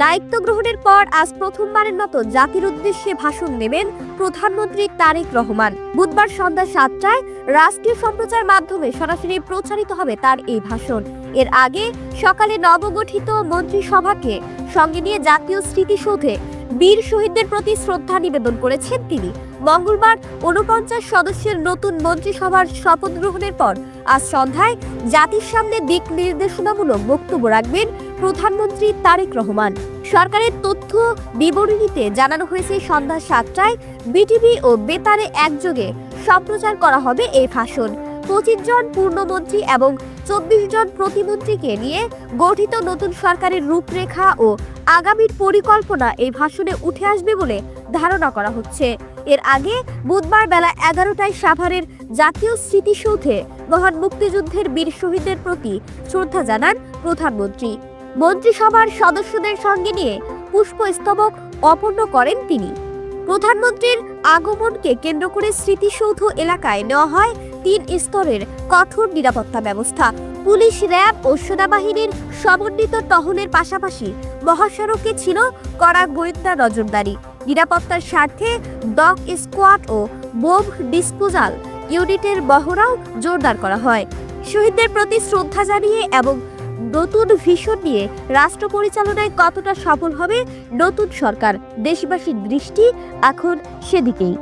দায়িত্ব গ্রহণের পর আজ প্রথমবারের মতো জাতির উদ্দেশ্যে ভাষণ দেবেন প্রধানমন্ত্রী তারেক রহমান। বুধবার সন্ধ্যা 7টায় রাষ্ট্রীয় সম্প্রচার মাধ্যমে সরাসরি প্রচারিত হবে তার এই ভাষণ। এর আগে সকালে নবগঠিত মন্ত্রিসভাকে সঙ্গে নিয়ে জাতীয় স্মৃতিসৌধে বীর শহীদদের প্রতি শ্রদ্ধা নিবেদন করেছেন তিনি। মঙ্গলবার 49 সদস্যের নতুন মন্ত্রিসভার শপথ গ্রহণের পর আজ সন্ধ্যায় জাতির সামনে দিক নির্দেশনামূলক বক্তব্য রাখবেন প্রধানমন্ত্রী তারেক রহমান। সরকারের তথ্য বিবরণীতে জানানো হয়েছে সন্ধ্যা 7টায় বিটিভি ও বেতারে একযোগে সম্প্রচার করা হবে এই ভাষণ। 25 জন পূর্ণমন্ত্রী এবং 24 জন প্রতিমন্ত্রীকে নিয়ে গঠিত নতুন সরকারের রূপরেখা ও আগামীর পরিকল্পনা এই ভাষণে উঠে আসবে বলে ধারণা করা হচ্ছে। এর আগে বুধবার বেলা 11টায় সাভারের জাতীয় স্মৃতিসৌধে মহান মুক্তিযুদ্ধের বীর শহীদদের প্রতি শ্রদ্ধা জানান প্রধানমন্ত্রী। মন্ত্রিসভার সদস্যদের সঙ্গে নিয়ে পুষ্পস্তবক অর্পণ করেন তিনি। প্রধানমন্ত্রীর আগমনকে কেন্দ্র করে স্মৃতিসৌধ এলাকায় নেওয়া হয় 3 স্তরের কঠোর নিরাপত্তা ব্যবস্থা। পুলিশ, র্যাব ও সেনাবাহিনীর সমন্বিত টহলের পাশাপাশি মহাসড়কে ছিল কড়া গোয়েন্দা নজরদারি। নিরাপত্তার স্বার্থে ডগ স্কোয়াড ও বোম ডিসপোজাল ইউনিটের মহড়াও জোরদার করা হয়। শহীদদের প্রতি শ্রদ্ধা জানিয়ে এবং নতুন ভিশন নিয়ে রাষ্ট্র পরিচালনায় কতটা সফল হবে নতুন সরকার, দেশবাসীর দৃষ্টি এখন সেদিকেই।